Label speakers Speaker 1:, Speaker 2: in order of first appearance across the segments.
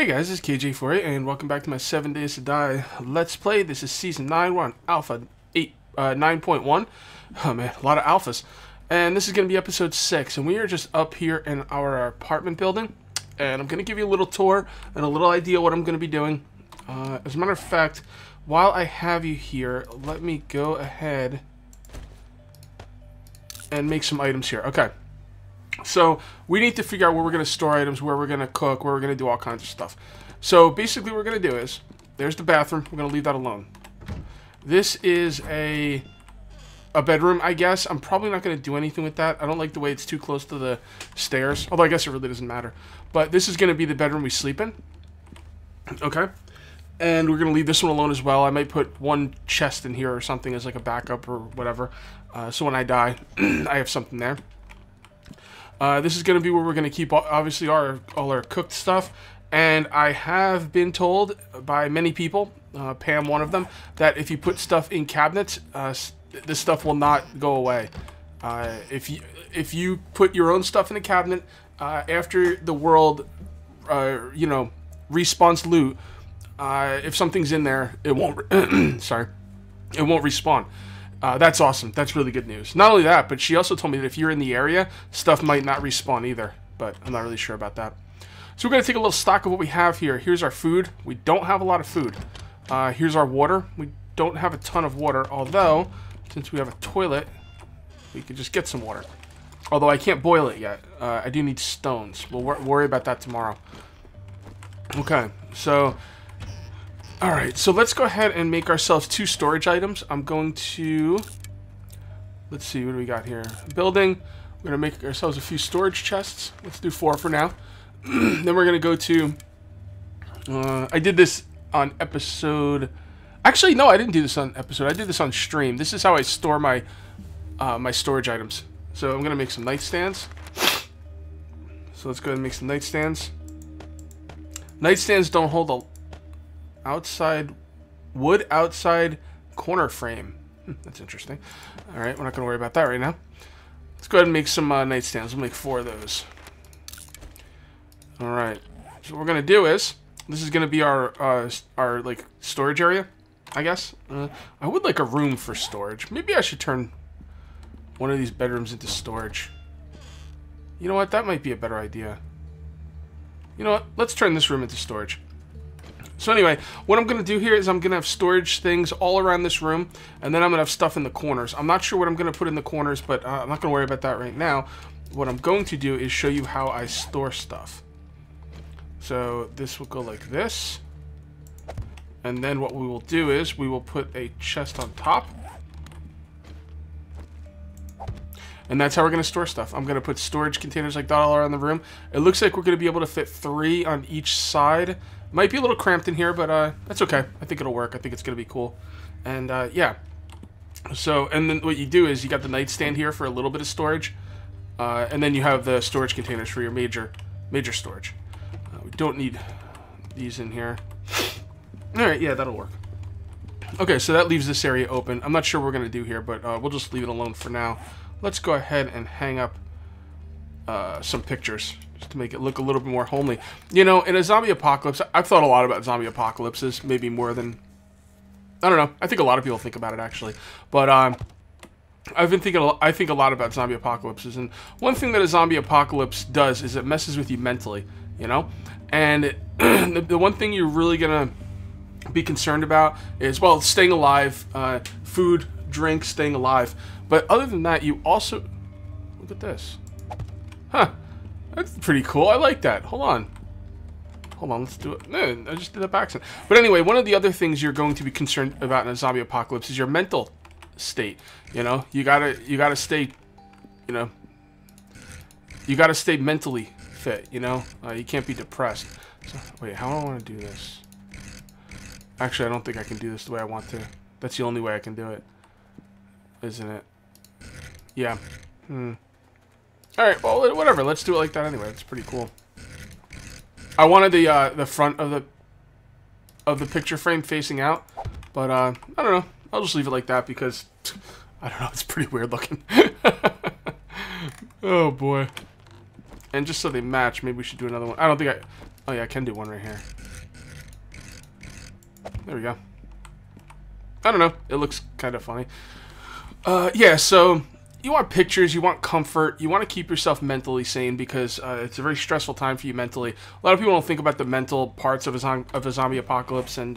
Speaker 1: Hey guys, this is KJ48 and welcome back to my 7 Days to Die Let's Play. This is Season 9, we're on Alpha 9.1. Oh man, a lot of alphas. And this is going to be Episode 6, and we are just up here in our apartment building. And I'm going to give you a little tour and a little idea what I'm going to be doing. As a matter of fact, while I have you here, let me go ahead and make some items here. Okay. So, we need to figure out where we're going to store items, where we're going to cook, where we're going to do all kinds of stuff. So, basically what we're going to do is, there's the bathroom. We're going to leave that alone. This is a bedroom, I guess. I'm probably not going to do anything with that. I don't like the way it's too close to the stairs. Although, I guess it really doesn't matter. But this is going to be the bedroom we sleep in. Okay. And we're going to leave this one alone as well. I might put one chest in here or something as like a backup or whatever. So when I die, I have something there. This is going to be where we're going to keep, obviously, all our cooked stuff. And I have been told by many people, Pam one of them, that if you put stuff in cabinets, this stuff will not go away. If you put your own stuff in a cabinet, after the world, respawns loot, if something's in there, it won't, sorry, it won't respawn. That's awesome. That's really good news. Not only that, but she also told me that if you're in the area, stuff might not respawn either. But I'm not really sure about that. So we're going to take a little stock of what we have here. Here's our food. We don't have a lot of food. Here's our water. We don't have a ton of water. Although, since we have a toilet, we could just get some water. Although I can't boil it yet. I do need stones. We'll worry about that tomorrow. Okay, so... Alright, so let's go ahead and make ourselves 2 storage items. I'm going to... Let's see, what do we got here? Building. We're going to make ourselves a few storage chests. Let's do 4 for now. Then we're going to go to... I did this on episode... Actually, no, I didn't do this on episode. I did this on stream. This is how I store my my storage items. So I'm going to make some nightstands. So let's go ahead and make some nightstands. Nightstands don't hold a... wood outside corner frame. That's interesting. Alright, we're not going to worry about that right now. Let's go ahead and make some nightstands. We'll make 4 of those. Alright. So what we're going to do is, this is going to be our like, storage area, I guess. I would like a room for storage. Maybe I should turn one of these bedrooms into storage. You know what? That might be a better idea. You know what? Let's turn this room into storage. So anyway, what I'm going to do here is I'm going to have storage things all around this room, and then I'm going to have stuff in the corners. I'm not sure what I'm going to put in the corners, but I'm not going to worry about that right now. What I'm going to do is show you how I store stuff. So this will go like this. And then what we will do is we will put a chest on top. And that's how we're going to store stuff. I'm going to put storage containers like that all around the room. It looks like we're going to be able to fit 3 on each side. Might be a little cramped in here, but that's okay. I think it'll work. I think it's going to be cool. And yeah. So, and then what you do is you got the nightstand here for a little bit of storage. And then you have the storage containers for your major storage. We don't need these in here. Alright, yeah, that'll work. Okay, so that leaves this area open. I'm not sure what we're going to do here, but we'll just leave it alone for now. Let's go ahead and hang up some pictures just to make it look a little bit more homely. You know, in a zombie apocalypse, I've thought a lot about zombie apocalypses, maybe more than... I don't know. I think a lot of people think about it, actually. But I think a lot about zombie apocalypses. And one thing that a zombie apocalypse does is it messes with you mentally, you know? And the one thing you're really going to be concerned about is, well, staying alive, food, drink, staying alive. But other than that, you also... Look at this. Huh. That's pretty cool. I like that. Hold on. Hold on, let's do it. No, I just did that by accident. But anyway, one of the other things you're going to be concerned about in a zombie apocalypse is your mental state. You know, you gotta stay, you know, you gotta stay mentally fit, you know? You can't be depressed. So, wait, how do I want to do this? Actually, I don't think I can do this the way I want to. That's the only way I can do it. Isn't it? Yeah. Alright, well, whatever. Let's do it like that anyway. It's pretty cool. I wanted the front of the picture frame facing out, but I don't know. I'll just leave it like that because I don't know. It's pretty weird looking. Oh boy. And just so they match, maybe we should do another one. I don't think Oh yeah, I can do one right here. There we go. I don't know. It looks kind of funny. Yeah, so you want pictures, you want comfort, you want to keep yourself mentally sane because it's a very stressful time for you mentally. A lot of people don't think about the mental parts of a zombie apocalypse, and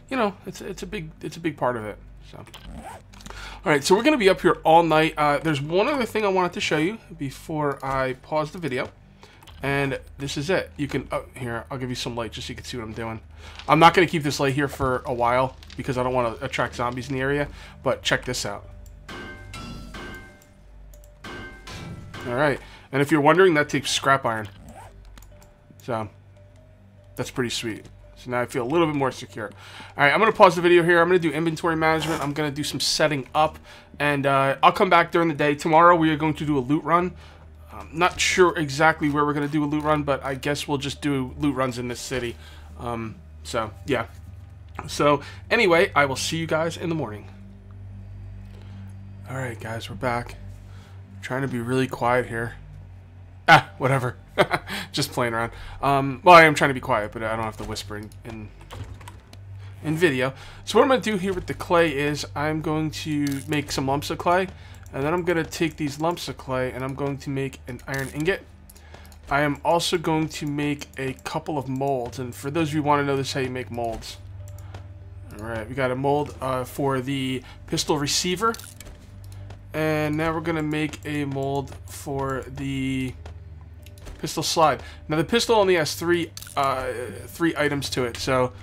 Speaker 1: you know, it's a big part of it. So, all right, so we're gonna be up here all night. There's one other thing I wanted to show you before I pause the video, and this is it. You can here, I'll give you some light just so you can see what I'm doing. I'm not gonna keep this light here for a while because I don't want to attract zombies in the area. But check this out. Alright, and if you're wondering, that takes scrap iron. So, that's pretty sweet. So now I feel a little bit more secure. Alright, I'm going to pause the video here. I'm going to do inventory management. I'm going to do some setting up. And I'll come back during the day. Tomorrow we are going to do a loot run. I'm not sure exactly where we're going to do a loot run, but I guess we'll just do loot runs in this city. So, yeah. So, anyway, I will see you guys in the morning. Alright, guys, we're back. Trying to be really quiet here. Ah, whatever. Just playing around. Well, I am trying to be quiet, but I don't have to whisper in video. So what I'm going to do here with the clay is I'm going to make some lumps of clay, and then I'm going to take these lumps of clay and I'm going to make an iron ingot. I am also going to make a couple of molds, and for those of you who want to know this, how you make molds. Alright, we got a mold for the pistol receiver. And now we're going to make a mold for the pistol slide. Now the pistol only has three items to it, so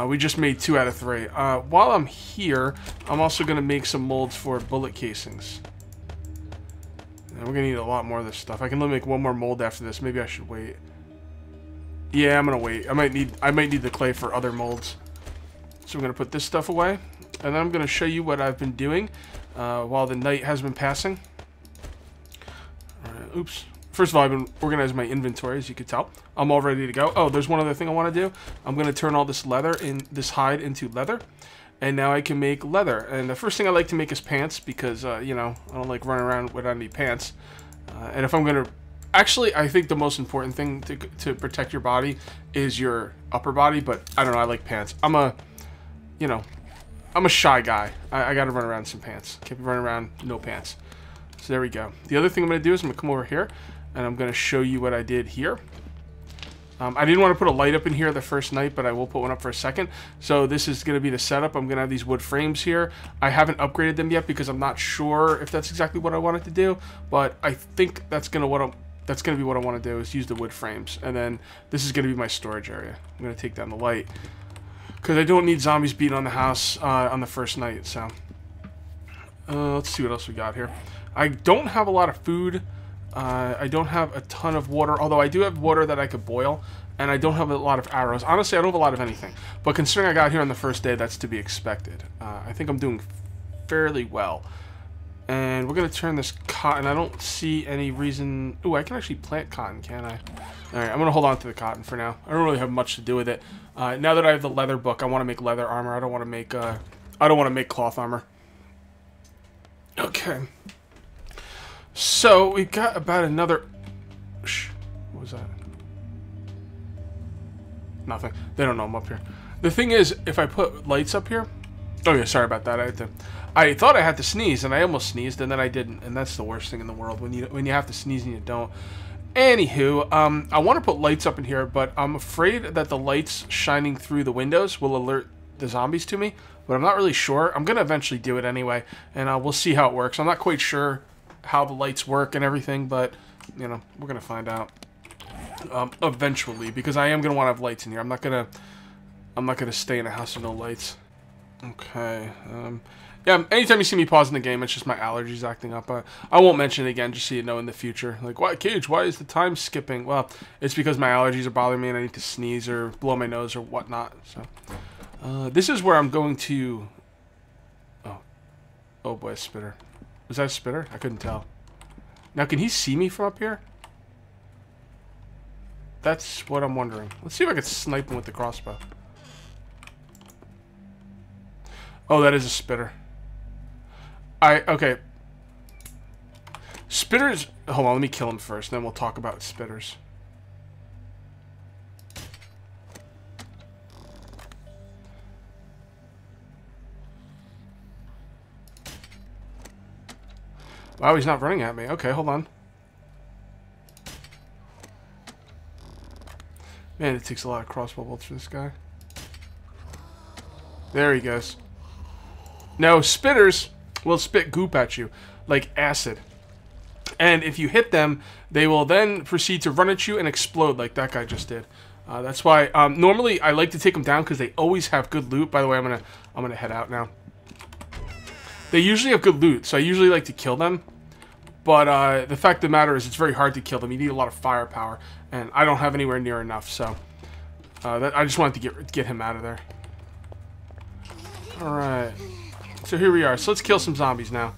Speaker 1: we just made 2 out of 3. While I'm here, I'm also going to make some molds for bullet casings. And we're going to need a lot more of this stuff. I can only make one more mold after this. Maybe I should wait. Yeah, I'm going to wait. I might need the clay for other molds. So I'm going to put this stuff away. And then I'm going to show you what I've been doing while the night has been passing. Oops. First of all, I've been organizing my inventory, as you can tell. I'm all ready to go. Oh, there's one other thing I want to do. I'm going to turn all this this hide into leather. And now I can make leather. And the first thing I like to make is pants because, you know, I don't like running around without any pants. And if I'm going to... Actually, I think the most important thing to protect your body is your upper body. But I don't know, I like pants. I'm a shy guy. I gotta run around in some pants. Can't be running around no pants. So there we go. The other thing I'm gonna do is I'm gonna come over here and I'm gonna show you what I did here. I didn't want to put a light up in here the first night, but I will put one up for a second. So this is gonna be the setup. I'm gonna have these wood frames here. I haven't upgraded them yet because I'm not sure if that's exactly what I wanted to do, but I think that's gonna be what I want to do is use the wood frames. And then this is gonna be my storage area. I'm gonna take down the light, because I don't need zombies beating on the house on the first night, so. Let's see what else we got here. I don't have a lot of food. I don't have a ton of water, although I do have water that I could boil, and I don't have a lot of arrows. Honestly, I don't have a lot of anything. But considering I got here on the first day, that's to be expected. I think I'm doing fairly well. And we're going to turn this cotton. I don't see any reason... Ooh, I can actually plant cotton, can't I? Alright, I'm going to hold on to the cotton for now. I don't really have much to do with it. Now that I have the leather book, I want to make leather armor. I don't want to make cloth armor. Okay. So, we've got about another... Shh. What was that? Nothing. They don't know I'm up here. The thing is, if I put lights up here... Oh yeah, sorry about that. I thought I had to sneeze, and I almost sneezed, and then I didn't. And that's the worst thing in the world, when you have to sneeze and you don't. Anywho, I want to put lights up in here, but I'm afraid that the lights shining through the windows will alert the zombies to me. But I'm not really sure. I'm going to eventually do it anyway, and we'll see how it works. I'm not quite sure how the lights work and everything, but, you know, we're going to find out eventually, because I am going to want to have lights in here. I'm not going to stay in a house with no lights. Okay, yeah, anytime you see me pausing the game, it's just my allergies acting up. I won't mention it again, just so you know in the future. Like, why, Cage, why is the time skipping? Well, it's because my allergies are bothering me and I need to sneeze or blow my nose or whatnot. So, this is where I'm going to... Oh boy, a spitter. Was that a spitter? I couldn't tell. Now, can he see me from up here? That's what I'm wondering. Let's see if I can snipe him with the crossbow. Oh, that is a spitter. Okay. Spitters... Hold on, let me kill him first, then we'll talk about spitters. Wow, he's not running at me. Okay, hold on. Man, it takes a lot of crossbow bolts for this guy. There he goes. Now, spitters will spit goop at you, like acid. And if you hit them, they will then proceed to run at you and explode like that guy just did. That's why normally I like to take them down because they always have good loot. By the way, I'm gonna head out now. They usually have good loot, so I usually like to kill them. But the fact of the matter is, it's very hard to kill them. You need a lot of firepower, and I don't have anywhere near enough. So I just wanted to get him out of there. All right. So here we are. So let's kill some zombies now.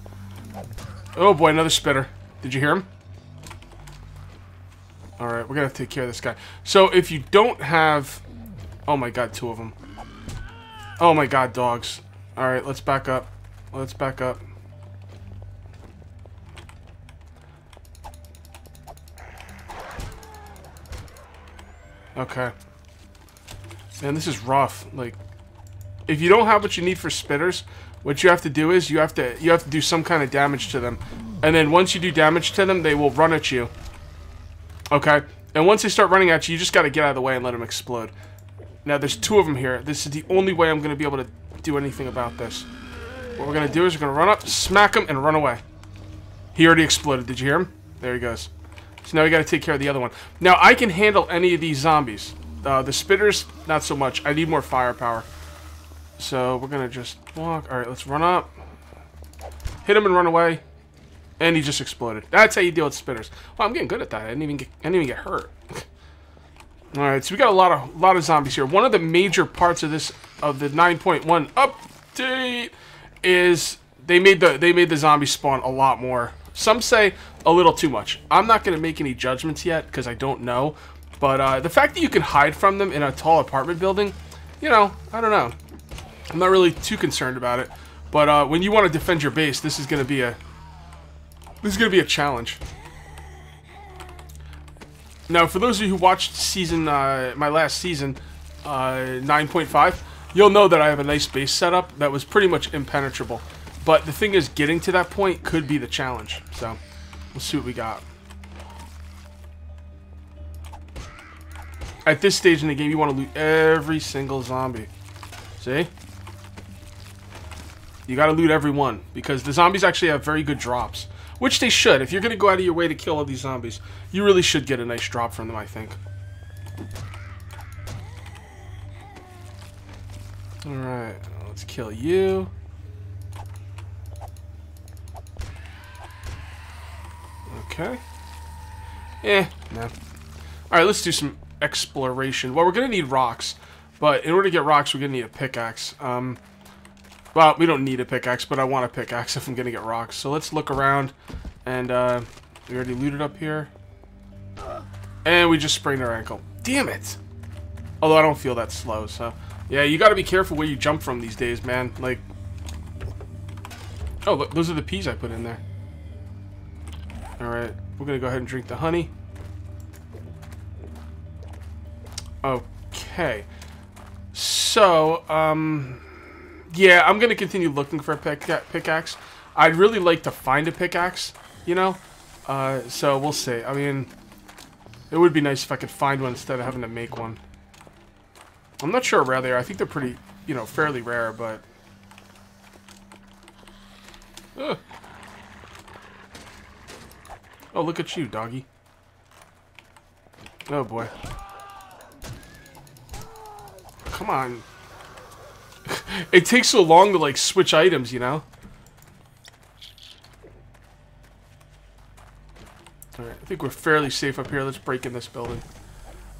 Speaker 1: Oh boy, another spitter. Did you hear him? Alright, we're gonna have to take care of this guy. So if you don't have... Oh my god, 2 of them. Oh my god, dogs. Alright, let's back up. Let's back up. Okay. Man, this is rough. Like, if you don't have what you need for spitters, what you have to do is you have to do some kind of damage to them. And then once you do damage to them, they will run at you. Okay? And once they start running at you, you just got to get out of the way and let them explode. Now, there's 2 of them here. This is the only way I'm going to be able to do anything about this. What we're going to do is we're going to run up, smack him, and run away. He already exploded. Did you hear him? There he goes. So now we got to take care of the other one. Now, I can handle any of these zombies. The spitters, not so much. I need more firepower. So we're going to just walk. All right, let's run up. Hit him and run away. And he just exploded. That's how you deal with spitters. Well, I'm getting good at that. I didn't even get hurt. All right, so we got a lot of zombies here. One of the major parts of this the 9.1 update is they made the zombie spawn a lot more. Some say a little too much. I'm not going to make any judgments yet because I don't know. But the fact that you can hide from them in a tall apartment building, you know, I don't know. I'm not really too concerned about it. But when you want to defend your base, this is going to be a challenge. Now, for those of you who watched my last season, 9.5, you'll know that I have a nice base setup that was pretty much impenetrable. But the thing is, getting to that point could be the challenge. So, we'll see what we got. At this stage in the game, you want to loot every single zombie. See? You got to loot every one, because the zombies actually have very good drops. Which they should. If you're going to go out of your way to kill all these zombies, you really should get a nice drop from them, I think. Alright, let's kill you. Okay. No. Alright, let's do some exploration. Well, we're going to need rocks. But in order to get rocks, we're going to need a pickaxe. Well, we don't need a pickaxe, but I want a pickaxe if I'm going to get rocks. So let's look around. And we already looted up here. And we just sprained our ankle. Damn it! Although I don't feel that slow, so... Yeah, you got to be careful where you jump from these days, man. Like... Oh, look, those are the peas I put in there. Alright, we're going to go ahead and drink the honey. Okay. So, yeah, I'm going to continue looking for a pickaxe. I'd really like to find a pickaxe, you know? So we'll see. I mean, it would be nice if I could find one instead of having to make one. I'm not sure how rare they are. I think they're pretty, you know, fairly rare, but... Ugh. Oh, look at you, doggy. Oh, boy. Come on. It takes so long to, like, switch items, you know? Alright, I think we're fairly safe up here. Let's break in this building.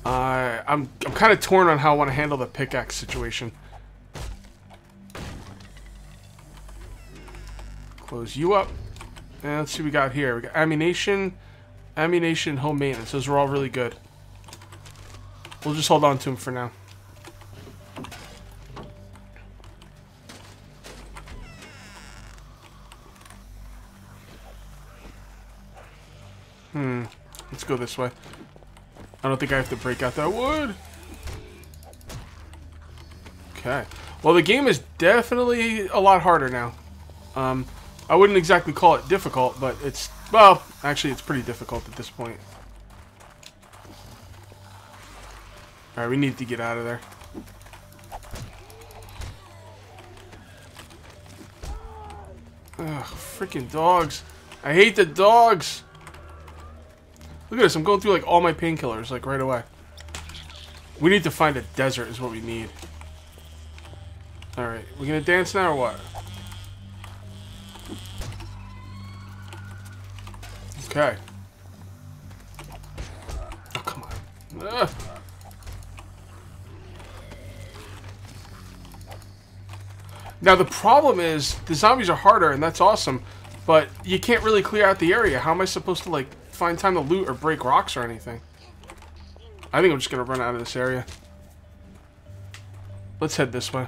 Speaker 1: I'm kind of torn on how I want to handle the pickaxe situation. Close you up. And let's see what we got here. We got ammunition, home maintenance. Those are all really good. We'll just hold on to them for now. Let's go this way. I don't think I have to break out that wood. Okay. Well, the game is definitely a lot harder now. I wouldn't exactly call it difficult, but it's, well, actually it's pretty difficult at this point. Alright, we need to get out of there. Ugh, freaking dogs. I hate the dogs. Look at this, I'm going through like all my painkillers like right away. We need to find a desert is what we need. Alright, we're gonna dance now or what? Okay. Oh, come on. Ugh. Now the problem is, the zombies are harder and that's awesome, but you can't really clear out the area. How am I supposed to like find time to loot or break rocks or anything? I think I'm just gonna run out of this area. Let's head this way.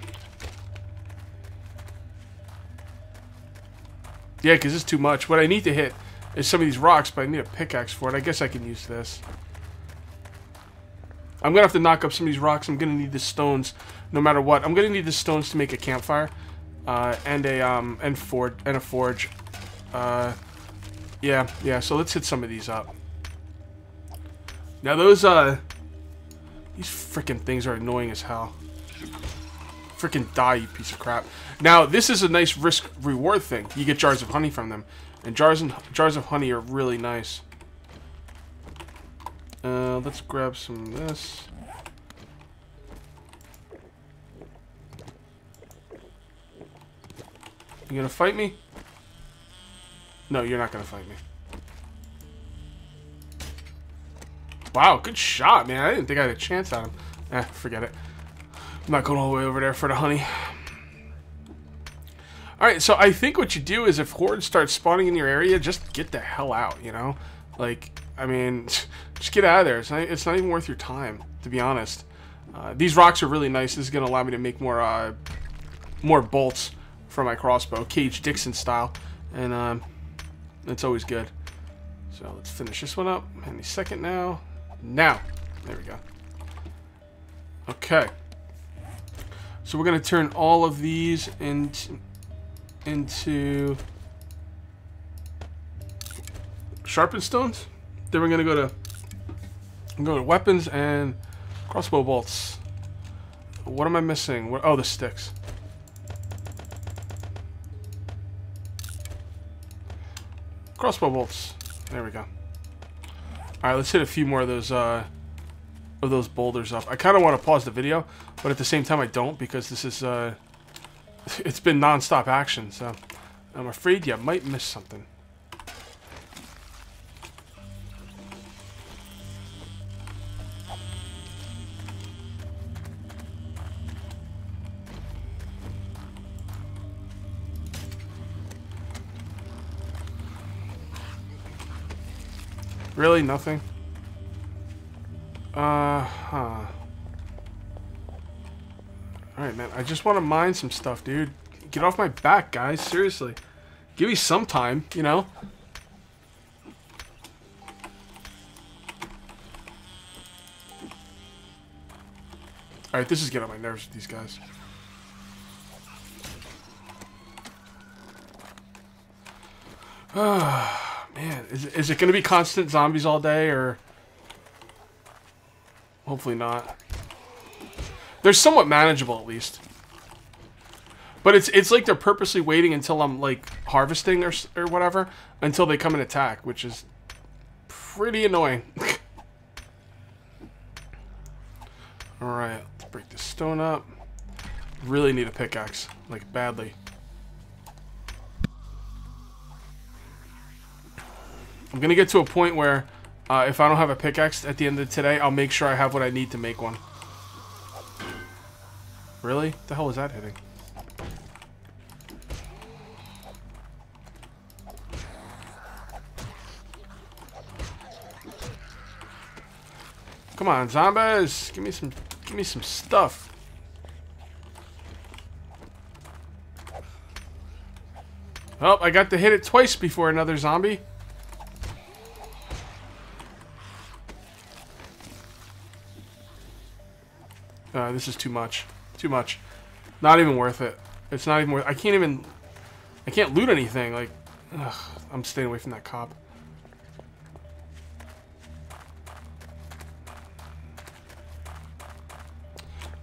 Speaker 1: Yeah, because it's too much. What I need to hit is some of these rocks, but I need a pickaxe for it. I guess I can use this. I'm gonna have to knock up some of these rocks. I'm gonna need the stones, no matter what. I'm gonna need the stones to make a campfire, and a forge. Yeah. So let's hit some of these up. Now those these freaking things are annoying as hell. Freaking die, you piece of crap. Now this is a nice risk-reward thing. You get jars of honey from them, and jars of honey are really nice. Let's grab some of this. You gonna fight me? No, you're not gonna fight me. Wow, good shot, man. I didn't think I had a chance at him. Forget it. I'm not going all the way over there for the honey. Alright, so I think what you do is if hordes start spawning in your area, just get the hell out, you know? Like, I mean, just get out of there. It's not even worth your time, to be honest. These rocks are really nice. This is going to allow me to make more bolts for my crossbow, Cage Dixon style. And it's always good. So let's finish this one up. Any second now. Now. There we go. Okay. So we're going to turn all of these into sharpened stones. Then we're going to go to weapons and crossbow bolts. What am I missing? Oh, the sticks. Crossbow bolts. There we go. Alright, let's hit a few more of those boulders up. I kind of want to pause the video, but at the same time I don't, because this is it's been non-stop action, so I'm afraid you might miss something. Really? Nothing? Alright, man. I just want to mine some stuff, dude. Get off my back, guys. Seriously. Give me some time, you know? Alright, this is getting on my nerves with these guys. Man, is it going to be constant zombies all day, or... Hopefully not. They're somewhat manageable, at least. But it's like they're purposely waiting until I'm, like, harvesting or whatever, until they come and attack, which is pretty annoying. Alright, let's break this stone up. Really need a pickaxe, like, badly. I'm going to get to a point where if I don't have a pickaxe at the end of today, I'll make sure I have what I need to make one. Really? What the hell was that hitting? Come on, zombies! Give me some stuff. Oh, I got to hit it twice before another zombie. This is too much. Too much. Not even worth it. It's not even worth it. I can't I can't loot anything. Like, ugh, I'm staying away from that cop.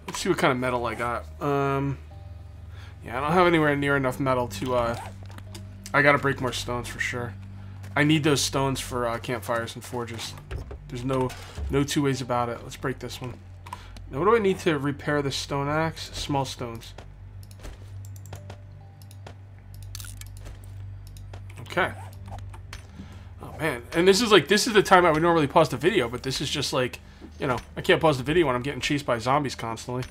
Speaker 1: Let's see what kind of metal I got. Yeah, I don't have anywhere near enough metal to, I gotta break more stones for sure. I need those stones for, campfires and forges. There's no two ways about it. Let's break this one. Now, what do I need to repair the stone axe? Small stones. Okay. Oh, man. And this is the time I would normally pause the video, but this is just like, you know, I can't pause the video when I'm getting chased by zombies constantly.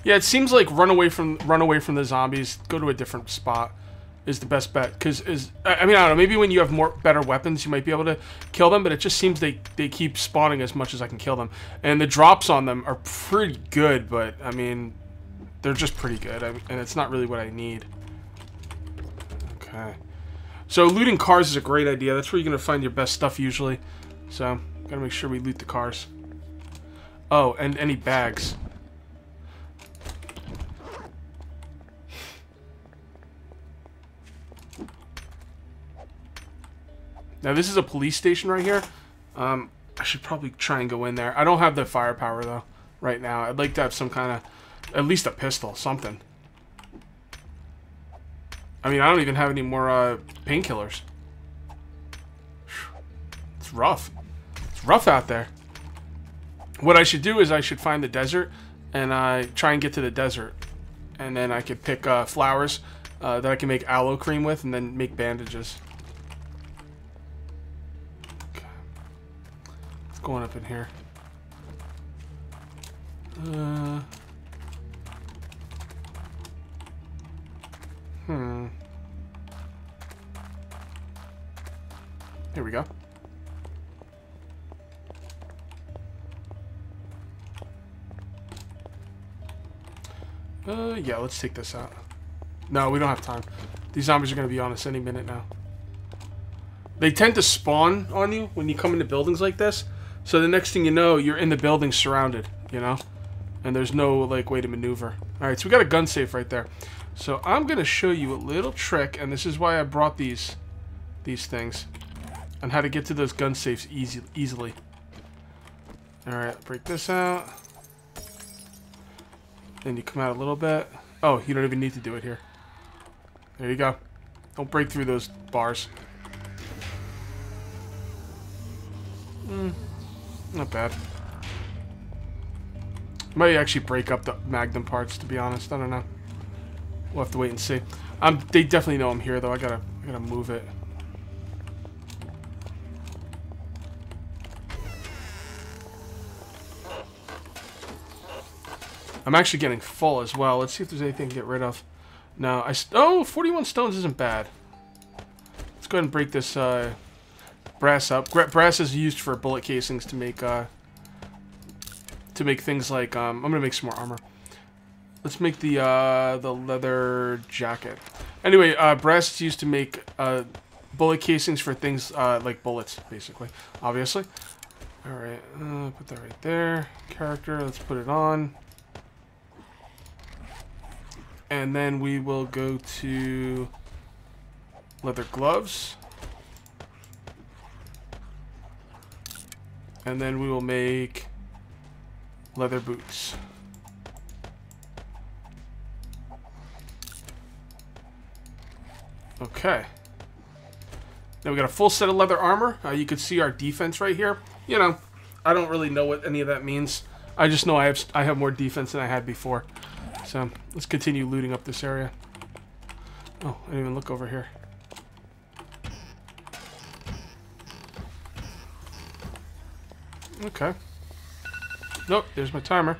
Speaker 1: Yeah, it seems like run away from the zombies, go to a different spot is the best bet. Because I mean, I don't know, maybe when you have better weapons, you might be able to kill them, but it just seems they keep spawning as much as I can kill them. And the drops on them are pretty good, but I mean, they're just pretty good, and it's not really what I need. Okay. So looting cars is a great idea. That's where you're going to find your best stuff usually. So, gotta make sure we loot the cars. Oh, and any bags. Now this is a police station right here. I should probably try and go in there. I don't have the firepower though right now. I'd like to have some kind of, at least a pistol, something. I mean, I don't even have any more painkillers. It's rough. It's rough out there. What I should do is I should find the desert and try and get to the desert. And then I could pick flowers that I can make aloe cream with and then make bandages. Okay. What's going up in here? Here we go. Yeah, let's take this out. No, we don't have time. These zombies are going to be on us any minute now. They tend to spawn on you when you come into buildings like this. So the next thing you know, you're in the building surrounded, you know? And there's no, like, way to maneuver. Alright, so we got a gun safe right there. So I'm going to show you a little trick, and this is why I brought these things. On how to get to those gun safes easily. Alright, break this out. Then you come out a little bit. Oh, you don't even need to do it here. There you go. Don't break through those bars. Not bad. Might actually break up the magnum parts, to be honest. I don't know. We'll have to wait and see. They definitely know I'm here, though. I gotta move it. I'm actually getting full as well. Let's see if there's anything to get rid of. No, oh, 41 stones isn't bad. Let's go ahead and break this brass up. Brass is used for bullet casings to make things like I'm gonna make some more armor. Let's make the leather jacket. Anyway, brass is used to make bullet casings for things like bullets, basically. Obviously. All right, put that right there. Character. Let's put it on. And then we will go to leather gloves. And then we will make leather boots. Okay. Now we got a full set of leather armor. You can see our defense right here. You know, I don't really know what any of that means. I just know I have more defense than I had before. So let's continue looting up this area. Oh, I didn't even look over here. Okay. Nope, there's my timer.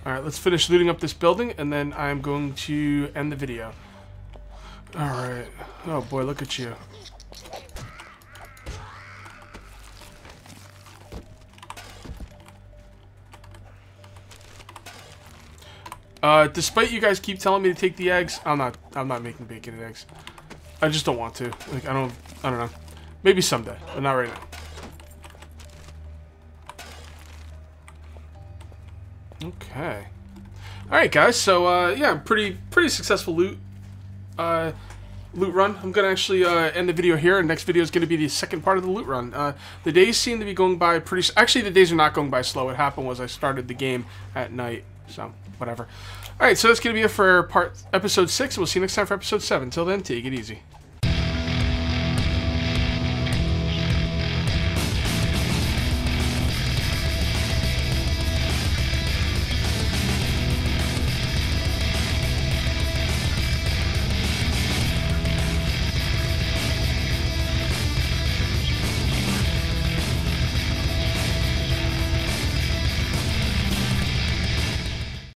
Speaker 1: Alright, let's finish looting up this building, and then I'm going to end the video. Alright. Oh boy, look at you. Despite you guys keep telling me to take the eggs, I'm not making bacon and eggs. I just don't want to. Like, I don't know. Maybe someday, but not right now. Okay. All right, guys. So yeah, pretty successful loot run. I'm gonna actually end the video here, and next video is gonna be the second part of the loot run. The days seem to be going by pretty. Actually, the days are not going by slow. What happened was I started the game at night, so whatever. All right, so that's gonna be it for episode 6. We'll see you next time for episode 7. Till then, take it easy.